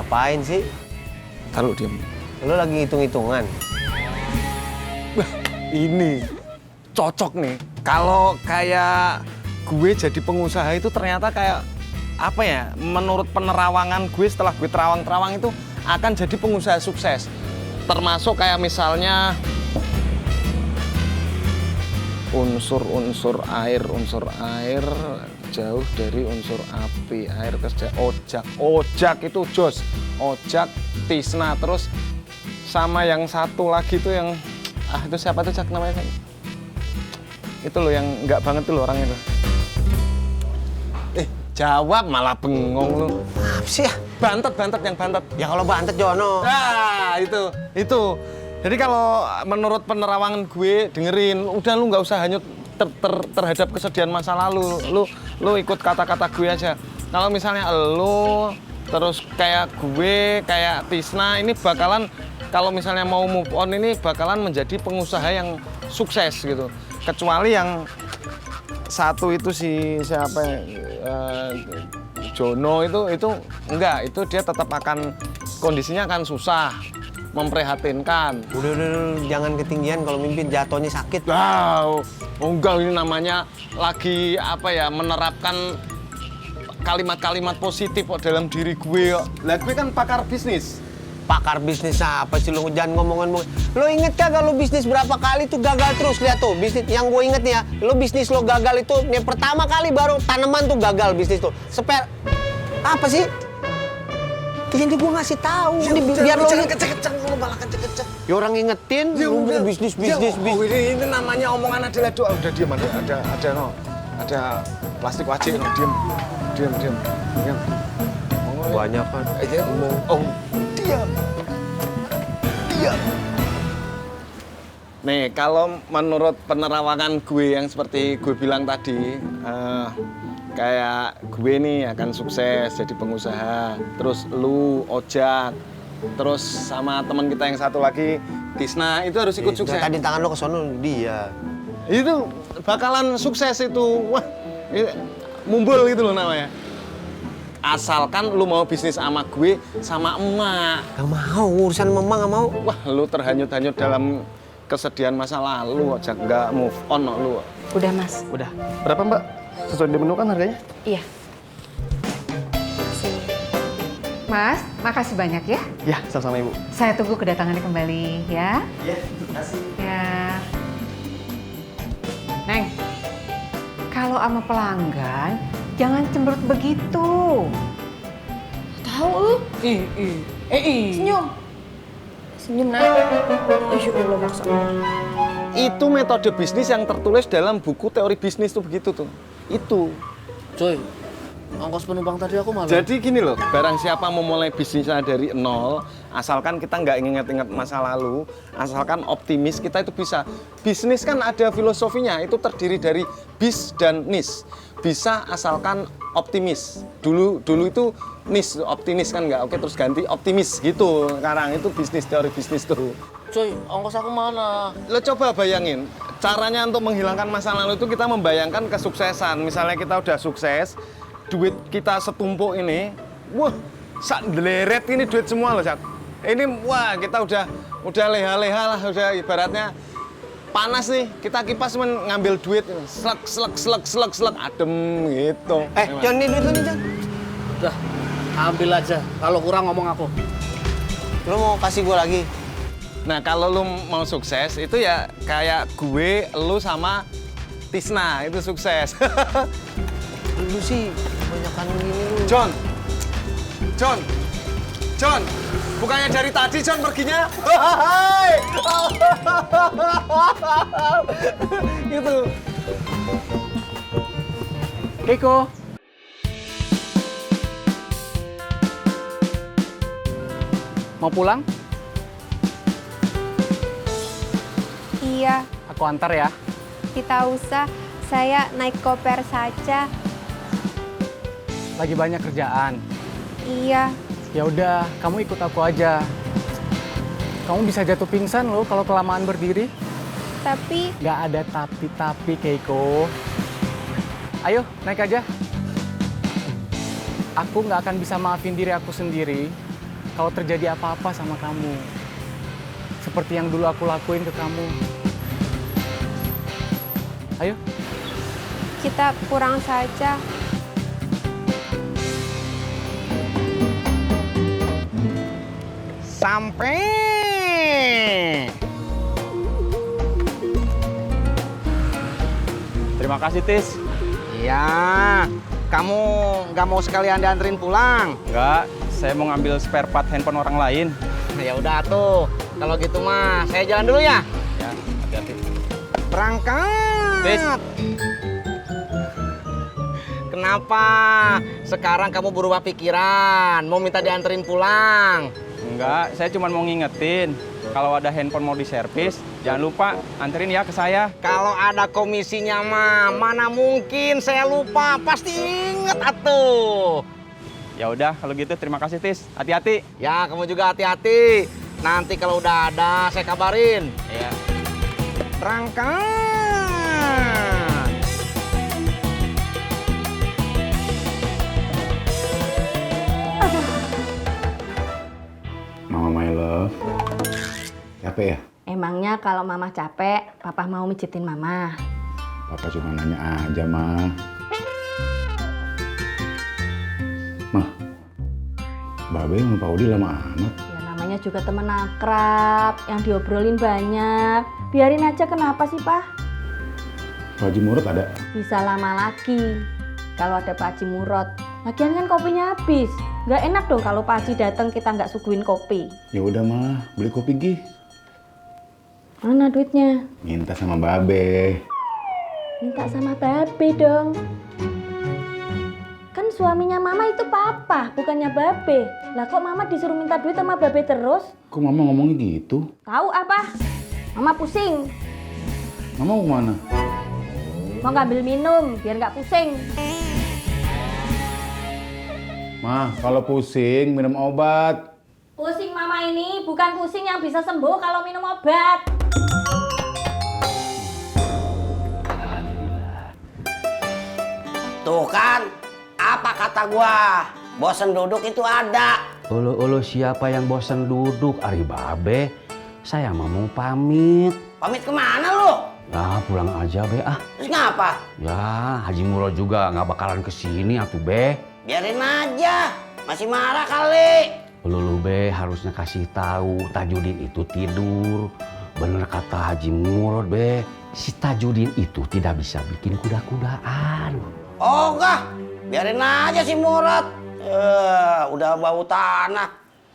Ngapain sih? Taruh diam. Lo lagi hitung-hitungan? Ini cocok nih. Kalau kayak gue jadi pengusaha itu ternyata kayak apa ya? Menurut penerawangan gue setelah gue terawang-terawang itu akan jadi pengusaha sukses. Termasuk kayak misalnya unsur air jauh dari unsur api, air kerja ojak itu jos, ojak, tisna, terus sama yang satu lagi tuh yang itu siapa tuh Cak namanya? Itu loh yang enggak banget tuh loh orang itu. Jawab malah bengong lu. Apa sih ya? Bantet yang bantet. Ya kalau bantet Jono. Nah, itu. Jadi kalau menurut penerawangan gue dengerin, udah lu nggak usah hanyut terhadap kesedihan masa lalu. Lu ikut kata-kata gue aja. Kalau misalnya lu terus kayak gue, kayak Tisna ini bakalan kalau misalnya mau move on ini bakalan menjadi pengusaha yang sukses gitu. Kecuali yang satu itu si siapa Jono itu enggak, itu dia tetap akan kondisinya akan susah, memprihatinkan. Udah, jangan ketinggian kalau mimpin jatuhnya sakit. Wow, enggak, ini namanya lagi apa ya, menerapkan kalimat-kalimat positif kok dalam diri gue. Lah gue kan pakar bisnis. Pakar bisnis apa sih lo, jangan ngomongin. Lo inget kagak lo bisnis berapa kali tuh gagal terus? Lihat tuh bisnis yang gue inget nih ya, lo bisnis lo gagal itu nih pertama kali baru tanaman tuh gagal bisnis tuh. Apa sih? Ini gue ngasih tahu. Ya, ini biar lo kecek-kecek, lo malah kecek-kecek. Ya orang ingetin, lo bisnis. Ini namanya omongan adalah doa. Udah diam, ada plastik wajib, diam. Banyak kan. Oh, diam. Nih, kalau menurut penerawangan gue yang seperti gue bilang tadi, kayak gue nih akan sukses jadi pengusaha, terus lu ojak, terus sama teman kita yang satu lagi Tisna itu harus ikut sukses. Tadi tangan lo ke sono dia. Itu bakalan sukses itu. Wah, mumbul gitu loh namanya. Asalkan lu mau bisnis sama gue, sama emak. Gak mau, urusan memang gak mau. Wah, lu terhanyut-hanyut dalam kesedihan masa lalu, ojak nggak move on lu. Udah, Mas. Udah. Berapa, Mbak? Sesuai di menu kan harganya? Iya. Makasih. Mas, makasih banyak ya. Ya, sama-sama Ibu. Saya tunggu kedatangannya kembali ya. Iya, makasih. Ya. Neng, kalau sama pelanggan, jangan cemberut begitu. Tahu lu? Senyum. Senyum, Nak. Insya Allah maksudnya. Itu metode bisnis yang tertulis dalam buku teori bisnis tuh begitu tuh. Itu. Coy, ongkos penumpang tadi aku malah. Jadi gini loh, barang siapa mau mulai bisnisnya dari nol, asalkan kita nggak inget-inget masa lalu, asalkan optimis, kita itu bisa. Bisnis kan ada filosofinya, itu terdiri dari bis dan nis. Bisa asalkan optimis. Dulu itu nis, optimis kan nggak, oke terus ganti optimis gitu. Sekarang itu bisnis, teori bisnis tuh. Coy, ongkos aku mana? Lo coba bayangin, caranya untuk menghilangkan masa lalu itu kita membayangkan kesuksesan. Misalnya kita udah sukses, duit kita setumpuk ini, wah, sak deleret ini duit semua loh, Cak. Ini wah, kita udah leha-leha lah, udah ibaratnya panas nih, kita kipas ngambil duit, slek, adem gitu. Jon, ini duit lo nih, Jon. Udah, ambil aja. Kalau kurang ngomong aku. Lo mau kasih gue lagi? Nah, kalau lu mau sukses, itu ya kayak gue, lu sama Tisna, itu sukses. Lu sih kebanyakan gini lu. John, bukannya dari tadi John perginya? Gitu. Keiko. Mau pulang? Iya, Aku antar ya. kita usah. Saya naik koper saja. Lagi banyak kerjaan. Iya, Ya udah, kamu ikut aku aja. Kamu bisa jatuh pingsan loh kalau kelamaan berdiri. tapi Nggak ada tapi-tapi, Keiko. Ayo, naik aja. Aku nggak akan bisa maafin diri aku sendiri kalau terjadi apa-apa sama kamu. Seperti yang dulu aku lakuin ke kamu. Ayo. Kita pulang saja. Sampai. Terima kasih, Tis. Iya, kamu nggak mau sekalian dianterin pulang? Enggak, saya mau ngambil spare part handphone orang lain. Ya udah tuh, kalau gitu mah saya jalan dulu ya. Ya, hati-hati. Berangkat. Tis. Kenapa sekarang kamu berubah pikiran, mau minta dianterin pulang? Enggak, saya cuma mau ngingetin. Kalau ada handphone mau diservis, jangan lupa anterin ya ke saya. Kalau ada komisinya mah, mana mungkin saya lupa, pasti inget atuh. Ya udah, kalau gitu terima kasih, Tis. Hati-hati. Ya, kamu juga hati-hati. Nanti kalau udah ada, saya kabarin. Iya. Berangkat. Mama my love. Capek ya? Emangnya kalau mama capek, papa mau mijitin mama? Papa cuma nanya aja, Ma. Ma, Babe sama Pak Odi lama amat. Ya namanya juga temen akrab, yang diobrolin banyak. Biarin aja, kenapa sih, Pak? Pak Haji Murad ada? Bisa lama lagi kalau ada Pak Haji Murad. Lagian kan kopinya habis. Nggak enak dong kalau Pak Haji datang kita nggak suguhin kopi. Ya udah, Ma, beli kopi Gi. Mana duitnya? Minta sama Babe. Minta sama Babe dong. Kan suaminya Mama itu Papa, bukannya Babe. Lah kok Mama disuruh minta duit sama Babe terus? Kok Mama ngomongnya gitu? Tahu apa? Mama pusing. Mama mau kemana? Mau ngambil minum biar nggak pusing. Ma, kalau pusing minum obat. Pusing Mama ini bukan pusing yang bisa sembuh kalau minum obat. Tuh kan, apa kata gua? Bosen duduk itu ada. Ulu siapa yang bosan duduk? Ari Babe, saya mau pamit. Pamit kemana lu? Nah, pulang aja Be ah. Terus ngapa? Ya, Haji Murad juga nggak bakalan kesini atuh Be. Biarin aja, masih marah kali. Lu Be harusnya kasih tahu Tajudin itu tidur. Bener kata Haji Murad Be, si Tajudin itu tidak bisa bikin kuda-kudaan. Oh enggak, biarin aja si Murad. Udah bau tanah,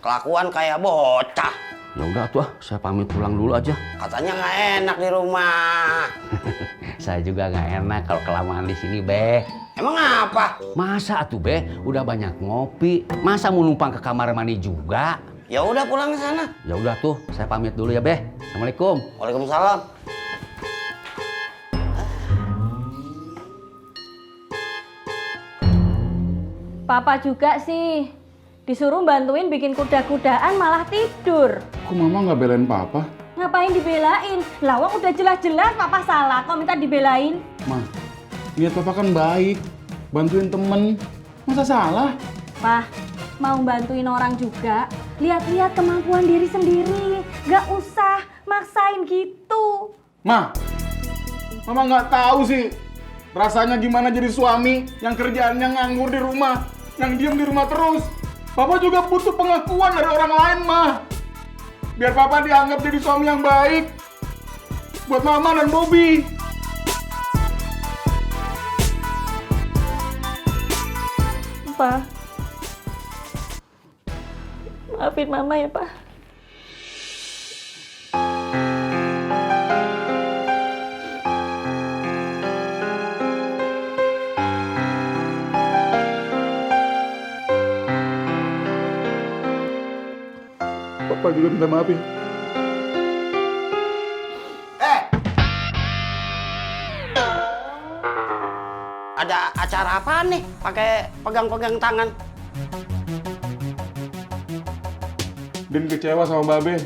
kelakuan kayak bocah. Ya udah tuh, saya pamit pulang dulu aja. Katanya nggak enak di rumah. Saya juga nggak enak kalau kelamaan di sini Be. Emang apa? Masa atuh Be, udah banyak ngopi, masa mau numpang ke kamar mandi juga? Ya udah pulang ke sana. Ya udah tuh, saya pamit dulu ya Be. Assalamualaikum. Waalaikumsalam. Papa juga sih. Disuruh bantuin bikin kuda-kudaan malah tidur. Kok Mama nggak belain Papa? Ngapain dibelain? Lawang udah jelas-jelas Papa salah, kok minta dibelain? Ma, lihat Papa kan baik, bantuin temen. Masa salah? Pak, mau bantuin orang juga, lihat-lihat kemampuan diri sendiri. Gak usah maksain gitu. Ma, Mama nggak tahu sih rasanya gimana jadi suami yang kerjaannya nganggur di rumah, yang diem di rumah terus. Papa juga butuh pengakuan dari orang lain, Ma. Biar Papa dianggap jadi suami yang baik buat Mama dan Bobby. Pak, maafin Mama ya, Pak. Papa juga minta maaf ya. Ada acara apa nih? Pakai pegang-pegang tangan. Din kecewa sama Babe.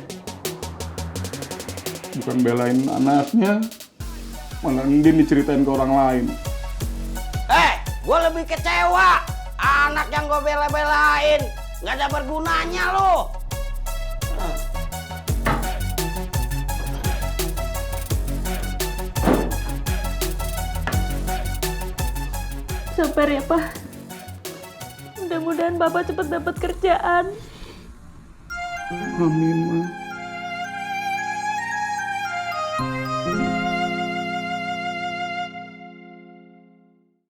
Bukan belain anaknya, malah Din diceritain ke orang lain. Gue lebih kecewa. Anak yang gue bela-belain Nggak ada bergunanya lo. Sabar ya, Pak. Mudah-mudahan Bapak cepat dapat kerjaan. Amin, Ma.